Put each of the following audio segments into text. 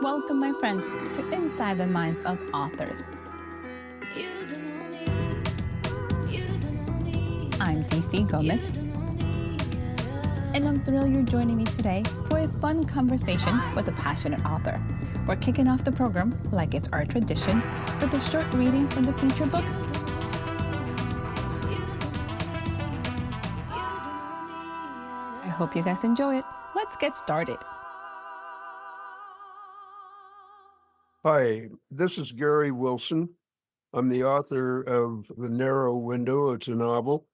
Welcome, my friends, to Inside the Minds of Authors. I'm DC Gomez, and I'm thrilled you're joining me today for a fun conversation with a passionate author. We're kicking off the program, like it's our tradition, with a short reading from the feature book. I hope you guys enjoy it. Let's get started. Hi, this is Gary Wilson. I'm the author of The Narrow Window. It's a novel.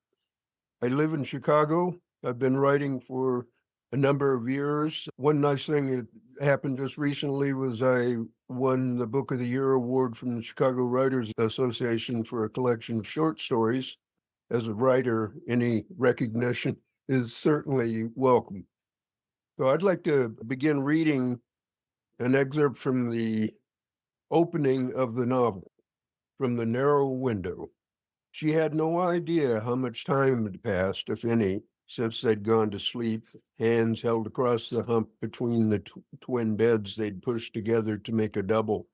I live in Chicago. I've been writing for a number of years. One nice thing that happened just recently was I won the Book of the Year award from the Chicago Writers Association for a collection of short stories. As a writer, any recognition is certainly welcome. So I'd like to begin reading an excerpt from the opening of the novel, From the Narrow Window. She had no idea how much time had passed, if any, since they'd gone to sleep, hands held across the hump between the twin beds they'd pushed together to make a double.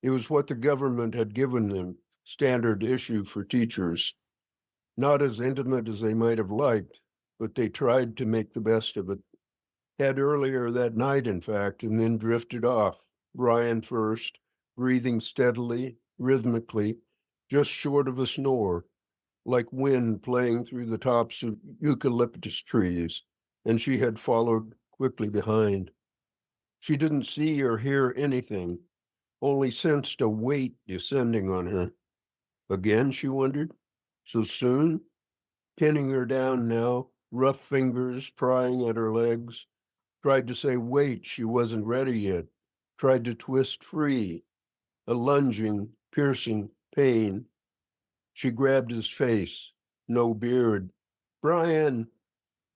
It was what the government had given them, standard issue for teachers. Not as intimate as they might have liked, but they tried to make the best of it. Had earlier that night, in fact, and then drifted off, Brian first, breathing steadily, rhythmically, just short of a snore, like wind playing through the tops of eucalyptus trees, and she had followed quickly behind. She didn't see or hear anything, only sensed a weight descending on her. Again, she wondered, so soon? Pinning her down now, rough fingers prying at her legs. Tried to say, wait, she wasn't ready yet. Tried to twist free. A lunging, piercing pain. She grabbed his face. No beard. Brian!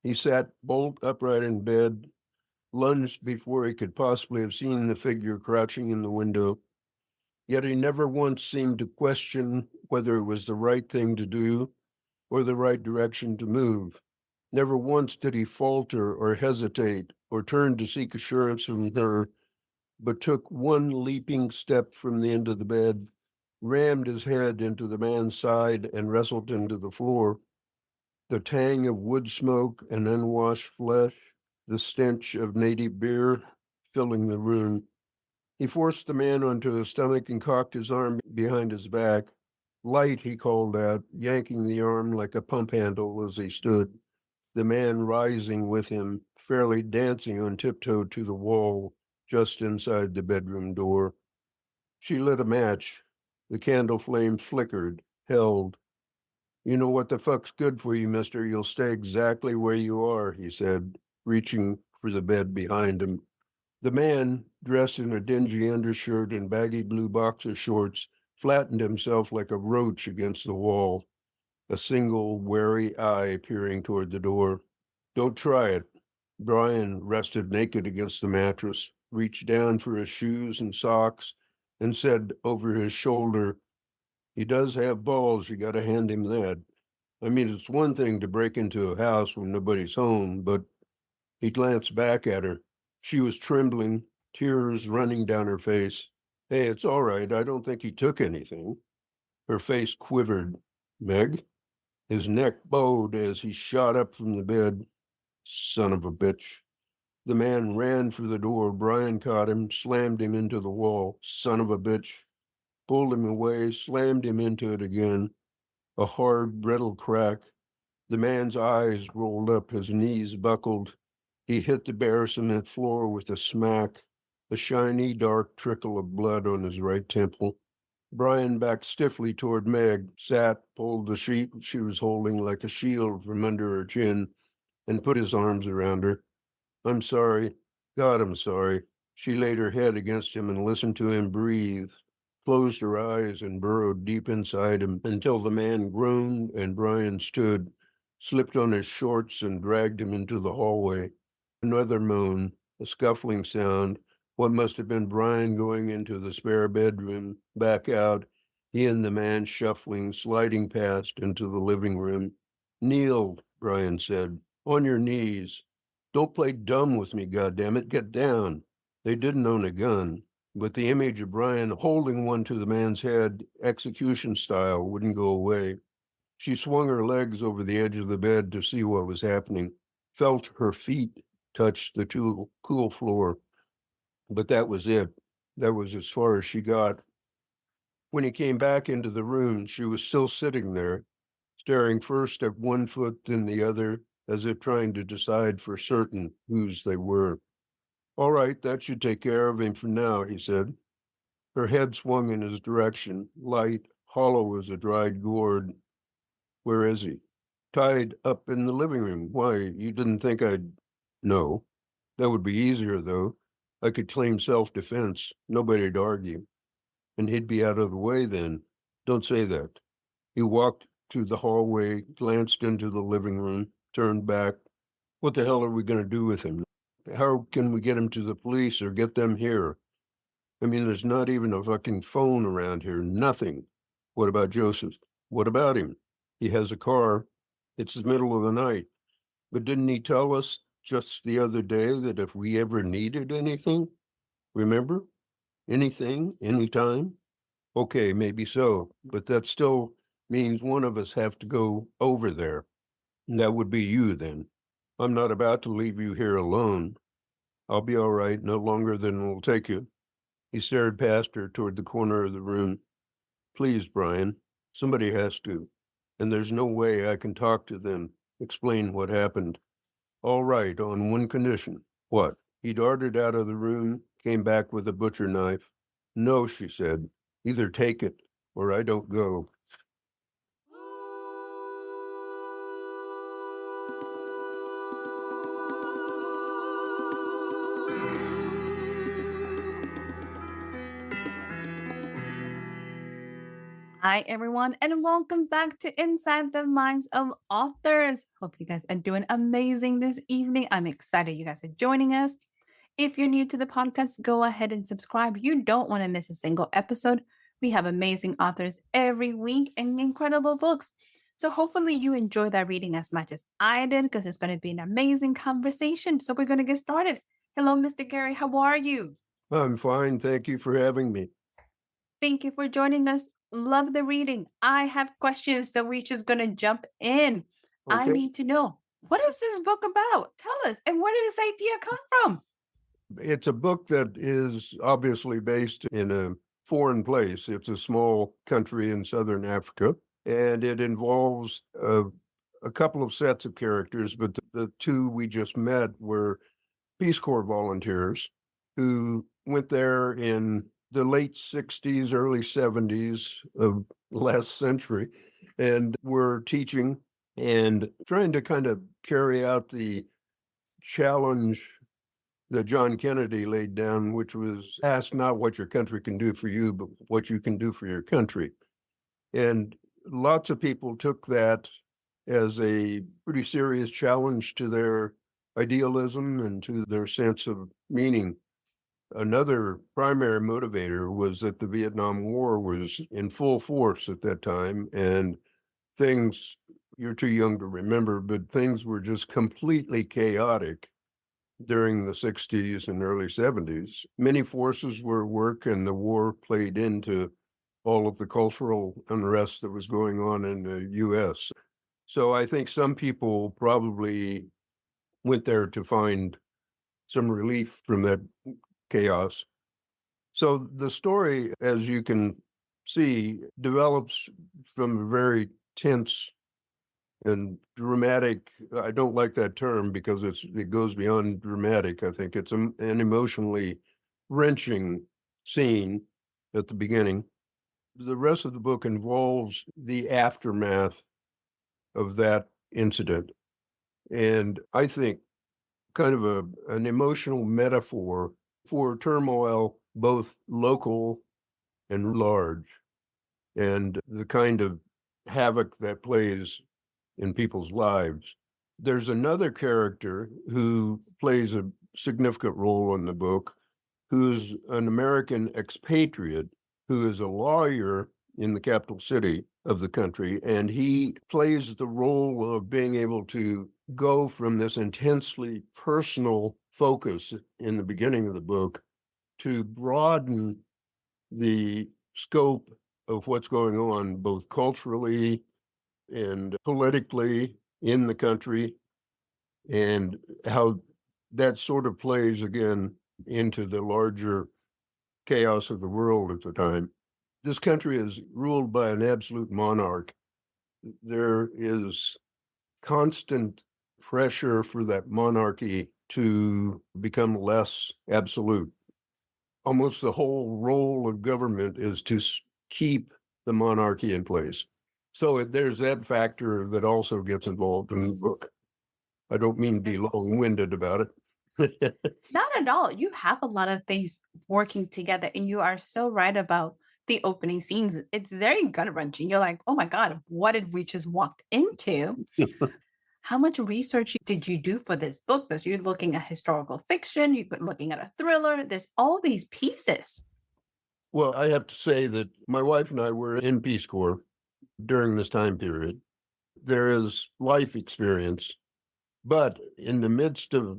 He sat bolt upright in bed, lunged before he could possibly have seen the figure crouching in the window. Yet he never once seemed to question whether it was the right thing to do or the right direction to move. Never once did he falter or hesitate or turn to seek assurance from her, but took one leaping step from the end of the bed, rammed his head into the man's side, and wrestled him to the floor. The tang of wood smoke and unwashed flesh, the stench of native beer filling the room. He forced the man onto his stomach and cocked his arm behind his back. Light, he called out, yanking the arm like a pump handle as he stood. The man rising with him, fairly dancing on tiptoe to the wall just inside the bedroom door. She lit a match. The candle flame flickered, held. You know what the fuck's good for you, mister? You'll stay exactly where you are, he said, reaching for the bed behind him. The man, dressed in a dingy undershirt and baggy blue boxer shorts, flattened himself like a roach against the wall, a single wary eye peering toward the door. Don't try it. Brian rested naked against the mattress, reached down for his shoes and socks, and said over his shoulder, he does have balls, you gotta hand him that. I mean, it's one thing to break into a house when nobody's home, but he glanced back at her. She was trembling, tears running down her face. Hey, it's all right. I don't think he took anything. Her face quivered. Meg? His neck bowed as he shot up from the bed. Son of a bitch. The man ran for the door. Brian caught him, slammed him into the wall. Son of a bitch. Pulled him away, slammed him into it again. A hard, brittle crack. The man's eyes rolled up, his knees buckled. He hit the bare cement floor with a smack, a shiny, dark trickle of blood on his right temple. Brian backed stiffly toward Meg, sat, pulled the sheet she was holding like a shield from under her chin, and put his arms around her. I'm sorry. God, I'm sorry. She laid her head against him and listened to him breathe, closed her eyes and burrowed deep inside him until the man groaned and Brian stood, slipped on his shorts and dragged him into the hallway. Another moan, a scuffling sound, what must have been Brian going into the spare bedroom, back out, he and the man shuffling, sliding past into the living room. Kneel, Brian said, on your knees. Don't play dumb with me, goddammit, get down. They didn't own a gun, but the image of Brian holding one to the man's head, execution style, wouldn't go away. She swung her legs over the edge of the bed to see what was happening, felt her feet touch the cool floor. But that was it. That was as far as she got. When he came back into the room, she was still sitting there, staring first at one foot, then the other, as if trying to decide for certain whose they were. All right, that should take care of him for now, he said. Her head swung in his direction, light, hollow as a dried gourd. Where is he? Tied up in the living room. Why, you didn't think I'd... No. That would be easier, though. I could claim self-defense. Nobody'd argue. And he'd be out of the way then. Don't say that. He walked to the hallway, glanced into the living room, turned back. What the hell are we going to do with him? How can we get him to the police or get them here? I mean, there's not even a fucking phone around here. Nothing. What about Joseph? What about him? He has a car. It's the middle of the night. But didn't he tell us just the other day that if we ever needed anything, remember? Anything, anytime? Okay, maybe so, but that still means one of us have to go over there. And that would be you then. I'm not about to leave you here alone. I'll be all right, no longer than it'll take you. He stared past her toward the corner of the room. Please, Brian, somebody has to. And there's no way I can talk to them, explain what happened. All right, on one condition. What? He darted out of the room, came back with a butcher knife. No, she said. Either take it or I don't go. Hi, everyone, and welcome back to Inside the Minds of Authors. Hope you guys are doing amazing this evening. I'm excited you guys are joining us. If you're new to the podcast, go ahead and subscribe. You don't want to miss a single episode. We have amazing authors every week and incredible books. So hopefully you enjoy that reading as much as I did, because it's going to be an amazing conversation. So we're going to get started. Hello, Mr. Gary. How are you? I'm fine. Thank you for having me. Thank you for joining us. Love the reading. I have questions, so we're just going to jump in. I Okay. need to know, what is this book about? Tell us. And where did this idea come from? It's a book that is obviously based in a foreign place. It's a small country in southern Africa, and it involves a couple of sets of characters, but the two we just met were Peace Corps volunteers who went there in the late 60s, early 70s of last century, and were teaching and trying to kind of carry out the challenge that John Kennedy laid down, which was ask not what your country can do for you, but what you can do for your country. And lots of people took that as a pretty serious challenge to their idealism and to their sense of meaning. Another primary motivator was that the Vietnam War was in full force at that time, and things, you're too young to remember, but things were just completely chaotic during the 60s and early 70s. Many forces were at work, and the war played into all of the cultural unrest that was going on in the US. So I think some people probably went there to find some relief from that chaos. So the story, as you can see, develops from a very tense and dramatic. I don't like that term because it goes beyond dramatic. I think it's an emotionally wrenching scene at the beginning. The rest of the book involves the aftermath of that incident, and I think kind of an emotional metaphor for turmoil, both local and large, and the kind of havoc that plays in people's lives. There's another character who plays a significant role in the book, who's an American expatriate who is a lawyer in the capital city of the country, and he plays the role of being able to go from this intensely personal focus in the beginning of the book to broaden the scope of what's going on, both culturally and politically in the country, and how that sort of plays again into the larger chaos of the world at the time. This country is ruled by an absolute monarch. There is constant pressure for that monarchy to become less absolute. Almost the whole role of government is to keep the monarchy in place. So there's that factor that also gets involved in the book. I don't mean to be long-winded about it. Not at all. You have a lot of things working together, and you are so right about the opening scenes. It's very gut wrenching. You're like, oh my God, what did we just walked into? How much research did you do for this book? Because you're looking at historical fiction, you've been looking at a thriller, there's all these pieces. Well, I have to say that my wife and I were in Peace Corps during this time period. There is life experience, but in the midst of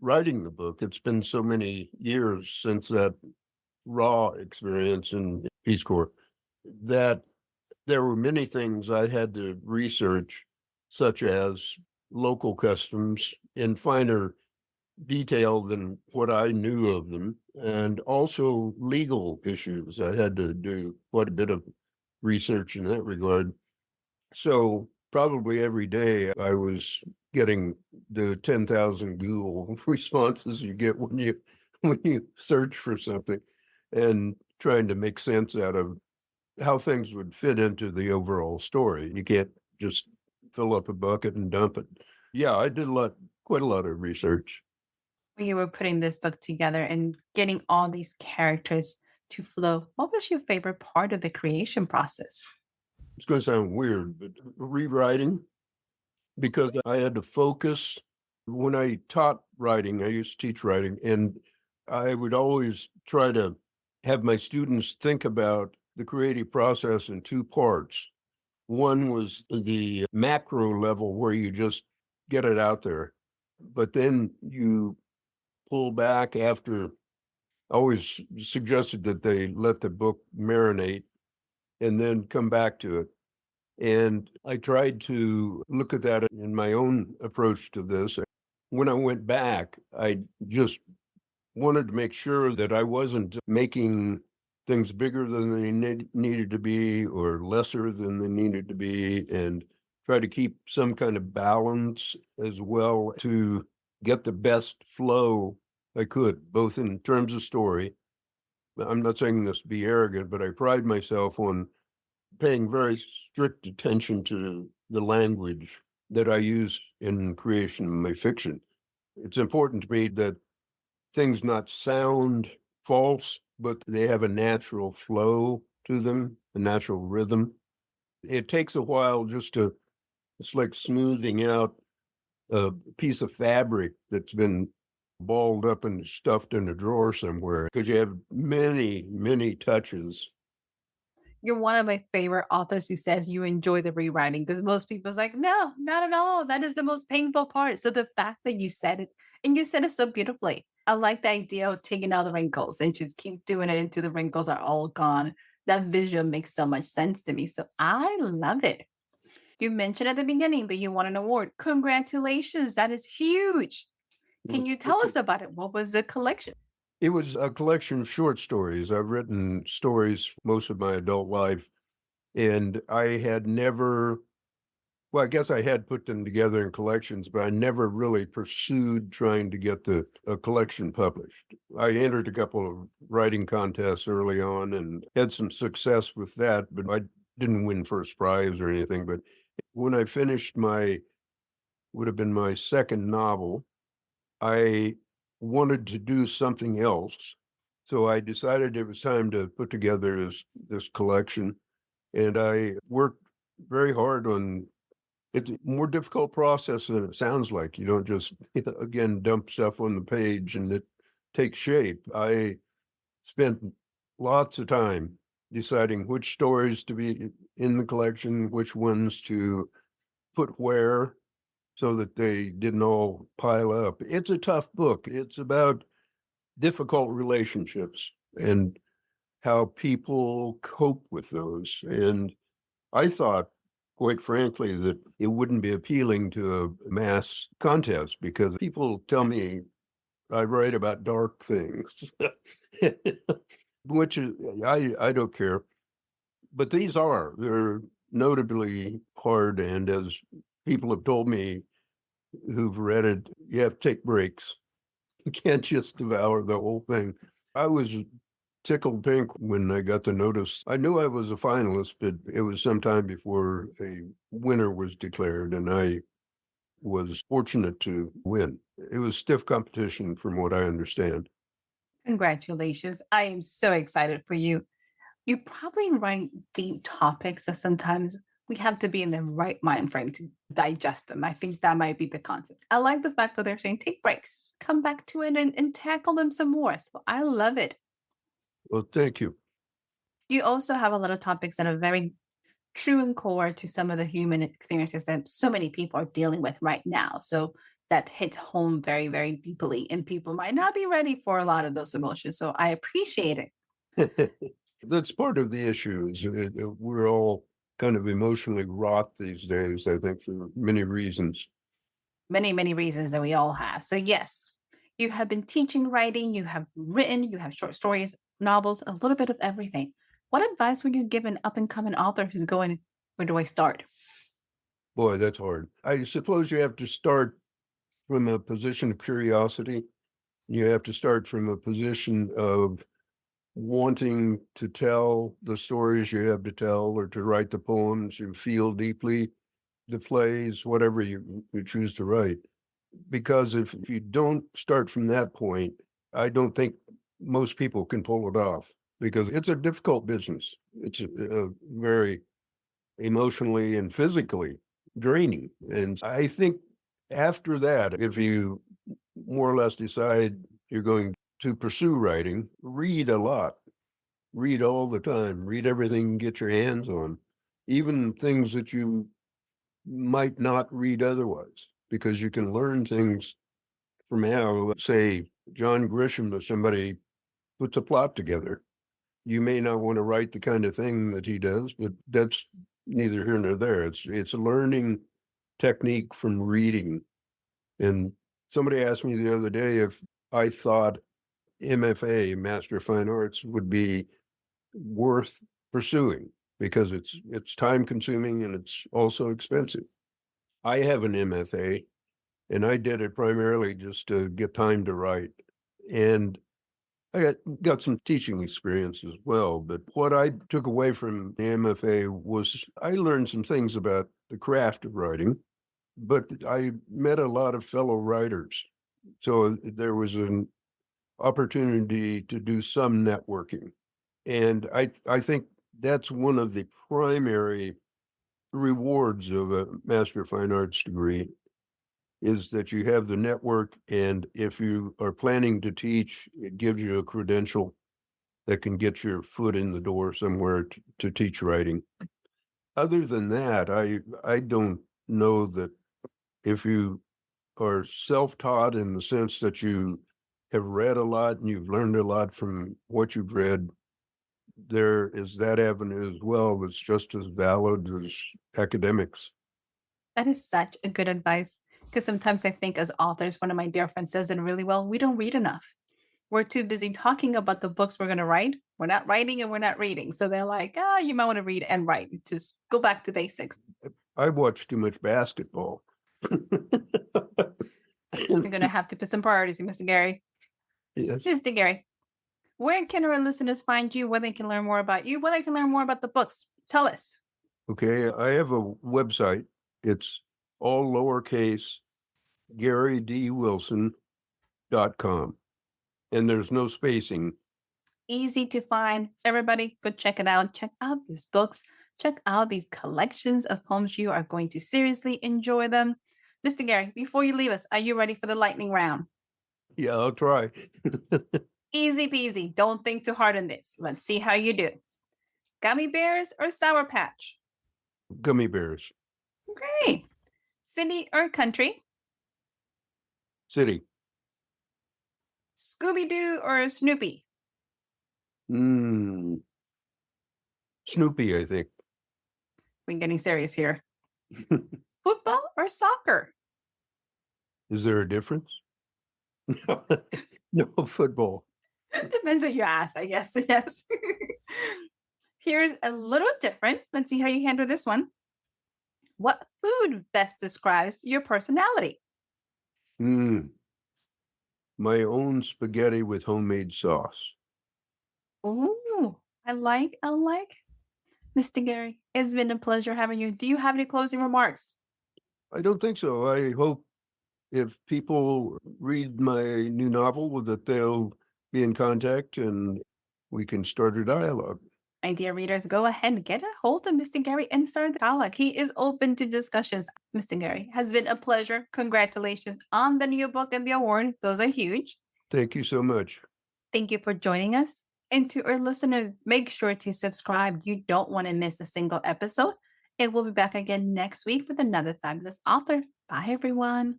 writing the book, it's been so many years since that raw experience in Peace Corps that there were many things I had to research, such as local customs in finer detail than what I knew of them, and also legal issues. I had to do quite a bit of research in that regard. So probably every day I was getting the 10,000 Google responses you get when you search for something, and trying to make sense out of how things would fit into the overall story. You can't just fill up a bucket and dump it. Yeah, I did quite a lot of research. When you were putting this book together and getting all these characters to flow, what was your favorite part of the creation process? It's going to sound weird, but rewriting, because I had to focus. When I taught writing, I used to teach writing, and I would always try to have my students think about the creative process in two parts. One was the macro level where you just get it out there, but then you pull back after. I always suggested that they let the book marinate and then come back to it. And I tried to look at that in my own approach to this. When I went back, I just wanted to make sure that I wasn't making things bigger than they needed to be or lesser than they needed to be, and try to keep some kind of balance as well to get the best flow I could, both in terms of story. I'm not saying this to be arrogant, but I pride myself on paying very strict attention to the language that I use in creation of my fiction. It's important to me that things not sound false, but they have a natural flow to them, a natural rhythm. It takes a while it's like smoothing out a piece of fabric that's been balled up and stuffed in a drawer somewhere, because you have many, many touches. You're one of my favorite authors who says you enjoy the rewriting because most people's like, no, not at all. That is the most painful part. So the fact that you said it and you said it so beautifully. I like the idea of taking out the wrinkles and just keep doing it until the wrinkles are all gone. That visual makes so much sense to me. So I love it. You mentioned at the beginning that you won an award. Congratulations. That is huge. Can you tell us about it? What was the collection? It was a collection of short stories. I've written stories most of my adult life, and I had never, well, I guess I had put them together in collections, but I never really pursued trying to get a collection published. I entered a couple of writing contests early on and had some success with that, but I didn't win first prize or anything. But when I finished would have been my second novel, I wanted to do something else. So I decided it was time to put together this collection. And I worked very hard on it's a more difficult process than it sounds like. You don't just, again, dump stuff on the page and it takes shape. I spent lots of time deciding which stories to be in the collection, which ones to put where, so that they didn't all pile up. It's a tough book. It's about difficult relationships and how people cope with those. And I thought, quite frankly, that it wouldn't be appealing to a mass contest because people tell me I write about dark things, which is, I don't care. But they're notably hard. And as people have told me who've read it, you have to take breaks. You can't just devour the whole thing. I was tickled pink when I got the notice. I knew I was a finalist, but it was sometime before a winner was declared, and I was fortunate to win. It was stiff competition from what I understand. Congratulations. I am so excited for you. You probably write deep topics that sometimes we have to be in the right mind frame to digest them. I think that might be the concept. I like the fact that they're saying take breaks, come back to it and tackle them some more. So I love it. Well, thank you. You also have a lot of topics that are very true and core to some of the human experiences that so many people are dealing with right now. So that hits home very, very deeply, and people might not be ready for a lot of those emotions. So I appreciate it. That's part of the issue. We're all kind of emotionally wrought these days, I think, for many reasons. Many, many reasons that we all have. So, yes, you have been teaching writing, you have written, you have short stories, novels, a little bit of everything. What advice would you give an up and coming author who's going, where do I start? Boy, that's hard. I suppose you have to start from a position of curiosity. You have to start from a position of wanting to tell the stories you have to tell or to write the poems you feel deeply, the plays, whatever you choose to write. Because if you don't start from that point, I don't think most people can pull it off because it's a difficult business. It's a very emotionally and physically draining. And I think after that, if you more or less decide you're going to pursue writing, read a lot, read all the time, read everything you can get your hands on, even things that you might not read otherwise, because you can learn things from how, say, John Grisham or somebody puts a plot together. You may not want to write the kind of thing that he does, but that's neither here nor there. It's a learning technique from reading. And somebody asked me the other day if I thought MFA, Master of Fine Arts, would be worth pursuing because it's time consuming and it's also expensive. I have an MFA and I did it primarily just to get time to write. And I got some teaching experience as well, but what I took away from the MFA was I learned some things about the craft of writing, but I met a lot of fellow writers. So there was an opportunity to do some networking. And I think that's one of the primary rewards of a Master of Fine Arts degree is that you have the network. And if you are planning to teach, it gives you a credential that can get your foot in the door somewhere to teach writing. Other than that, I don't know that if you are self-taught in the sense that you have read a lot and you've learned a lot from what you've read, there is that avenue as well that's just as valid as academics. That is such a good advice. Because sometimes I think, as authors, one of my dear friends says it really well, we don't read enough. We're too busy talking about the books we're going to write. We're not writing and we're not reading. So they're like, you might want to read and write. Just go back to basics. I watch too much basketball. You're going to have to put some priorities in, Mr. Gary. Yes. Mr. Gary, where can our listeners find you? Where they can learn more about you? Where they can learn more about the books? Tell us. Okay, I have a website. It's all lowercase, GaryDWilson.com. And there's no spacing. Easy to find. So everybody, go check it out. Check out these books. Check out these collections of poems. You are going to seriously enjoy them. Mr. Gary, before you leave us, are you ready for the lightning round? Yeah, I'll try. Easy peasy. Don't think too hard on this. Let's see how you do. Gummy bears or Sour Patch? Gummy bears. Okay. City or country? City. Scooby Doo or Snoopy? Mm, Snoopy, I think. We're getting serious here. Football or soccer? Is there a difference? No, football. Depends what you ask, I guess. Yes. Here's a little different. Let's see how you handle this one. What food best describes your personality? Mm, my own spaghetti with homemade sauce. Ooh, I like. Mr. Gary, it's been a pleasure having you. Do you have any closing remarks? I don't think so. I hope if people read my new novel that they'll be in contact and we can start a dialogue. My dear readers, go ahead and get a hold of Mr. Gary and start the dialogue. He is open to discussions. Mr. Gary, has been a pleasure. Congratulations on the new book and the award. Those are huge. Thank you so much. Thank you for joining us. And to our listeners, make sure to subscribe. You don't want to miss a single episode. And we'll be back again next week with another fabulous author. Bye, everyone.